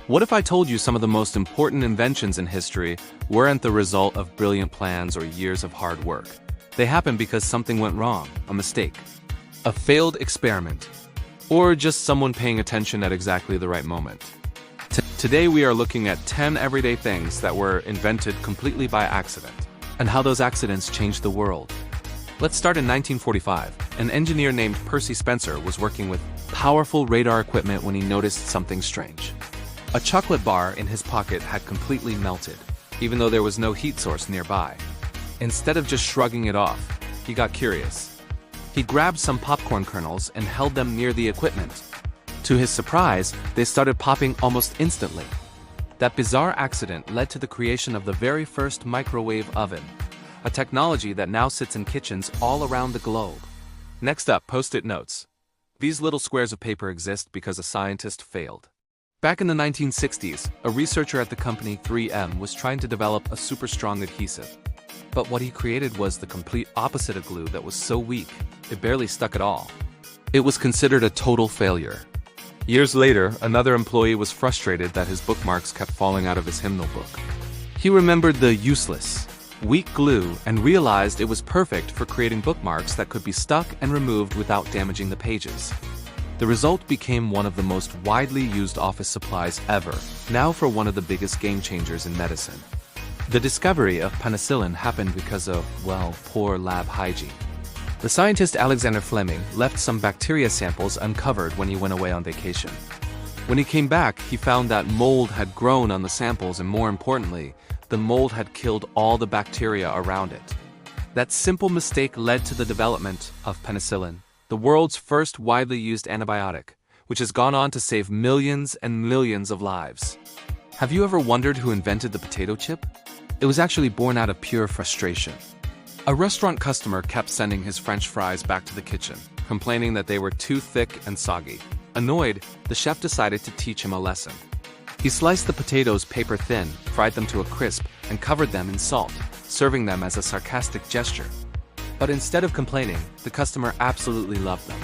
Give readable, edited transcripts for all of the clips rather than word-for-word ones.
What if I told you some of the most important inventions in history weren't the result of brilliant plans or years of hard work? They happened because something went wrong, a mistake, a failed experiment, or just someone paying attention at exactly the right moment. Today we are looking at 10 everyday things that were invented completely by accident, and how those accidents changed the world. Let's start in 1945. An engineer named Percy Spencer was working with powerful radar equipment when he noticed something strange. A chocolate bar in his pocket had completely melted, even though there was no heat source nearby. Instead of just shrugging it off, he got curious. He grabbed some popcorn kernels and held them near the equipment. To his surprise, they started popping almost instantly. That bizarre accident led to the creation of the very first microwave oven, a technology that now sits in kitchens all around the globe. Next up, Post-it notes. These little squares of paper exist because a scientist failed. Back in the 1960s, a researcher at the company 3M was trying to develop a super strong adhesive. But what he created was the complete opposite of glue that was so weak, it barely stuck at all. It was considered a total failure. Years later, another employee was frustrated that his bookmarks kept falling out of his hymnal book. He remembered the useless, weak glue and realized it was perfect for creating bookmarks that could be stuck and removed without damaging the pages. The result became one of the most widely used office supplies ever, now for one of the biggest game changers in medicine. The discovery of penicillin happened because of, well, poor lab hygiene. The scientist Alexander Fleming left some bacteria samples uncovered when he went away on vacation. When he came back, he found that mold had grown on the samples and, more importantly, the mold had killed all the bacteria around it. That simple mistake led to the development of penicillin, the world's first widely used antibiotic, which has gone on to save millions and millions of lives. Have you ever wondered who invented the potato chip? It was actually born out of pure frustration. A restaurant customer kept sending his French fries back to the kitchen, complaining that they were too thick and soggy. Annoyed, the chef decided to teach him a lesson. He sliced the potatoes paper thin, fried them to a crisp, and covered them in salt, serving them as a sarcastic gesture. But instead of complaining, the customer absolutely loved them.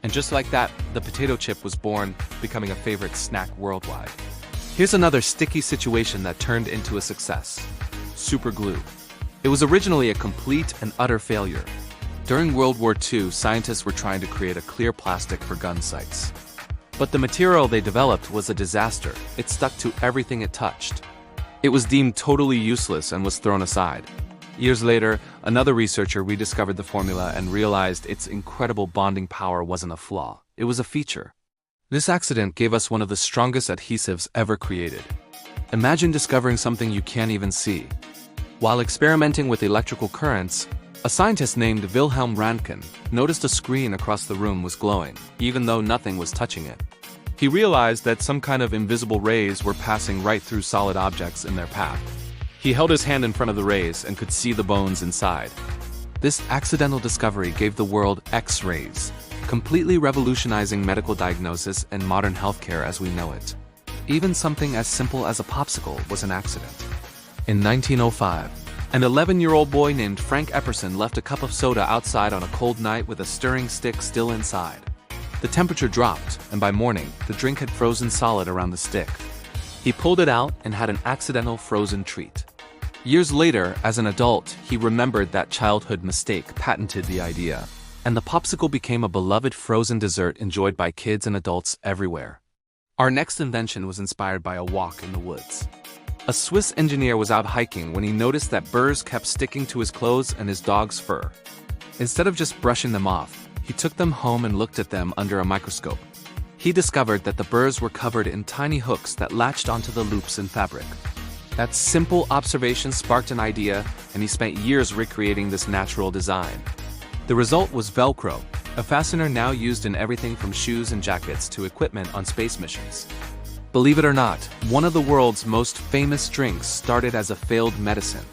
And just like that, the potato chip was born, becoming a favorite snack worldwide. Here's another sticky situation that turned into a success. Super glue. It was originally a complete and utter failure. During World War II, scientists were trying to create a clear plastic for gun sights. But the material they developed was a disaster. It stuck to everything it touched. It was deemed totally useless and was thrown aside. Years later, another researcher rediscovered the formula and realized its incredible bonding power wasn't a flaw, it was a feature. This accident gave us one of the strongest adhesives ever created. Imagine discovering something you can't even see. While experimenting with electrical currents, a scientist named Wilhelm Röntgen noticed a screen across the room was glowing, even though nothing was touching it. He realized that some kind of invisible rays were passing right through solid objects in their path. He held his hand in front of the rays and could see the bones inside. This accidental discovery gave the world X-rays, completely revolutionizing medical diagnosis and modern healthcare as we know it. Even something as simple as a popsicle was an accident. In 1905, an 11-year-old boy named Frank Epperson left a cup of soda outside on a cold night with a stirring stick still inside. The temperature dropped, and by morning, the drink had frozen solid around the stick. He pulled it out and had an accidental frozen treat. Years later, as an adult, he remembered that childhood mistake, patented the idea, and the popsicle became a beloved frozen dessert enjoyed by kids and adults everywhere. Our next invention was inspired by a walk in the woods. A Swiss engineer was out hiking when he noticed that burrs kept sticking to his clothes and his dog's fur. Instead of just brushing them off, he took them home and looked at them under a microscope. He discovered that the burrs were covered in tiny hooks that latched onto the loops in fabric. That simple observation sparked an idea, and he spent years recreating this natural design. The result was Velcro, a fastener now used in everything from shoes and jackets to equipment on space missions. Believe it or not, one of the world's most famous drinks started as a failed medicine.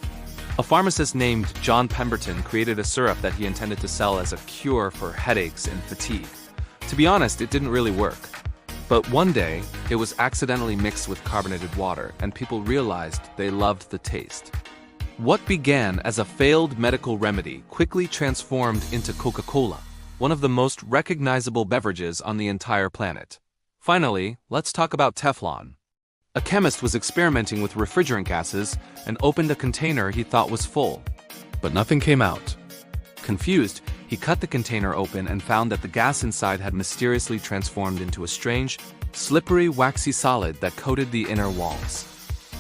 A pharmacist named John Pemberton created a syrup that he intended to sell as a cure for headaches and fatigue. To be honest, it didn't really work. But one day, it was accidentally mixed with carbonated water, and people realized they loved the taste. What began as a failed medical remedy quickly transformed into Coca-Cola, one of the most recognizable beverages on the entire planet. Finally, let's talk about Teflon. A chemist was experimenting with refrigerant gases and opened a container he thought was full, but nothing came out. Confused, he cut the container open and found that the gas inside had mysteriously transformed into a strange, slippery, waxy solid that coated the inner walls.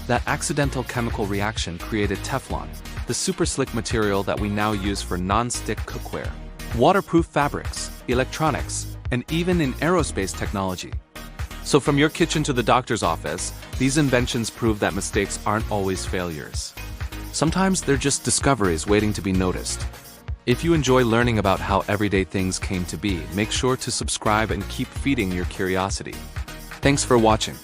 That accidental chemical reaction created Teflon, the super slick material that we now use for non-stick cookware, waterproof fabrics, electronics, and even in aerospace technology. So from your kitchen to the doctor's office, these inventions prove that mistakes aren't always failures. Sometimes they're just discoveries waiting to be noticed. If you enjoy learning about how everyday things came to be, make sure to subscribe and keep feeding your curiosity. Thanks for watching.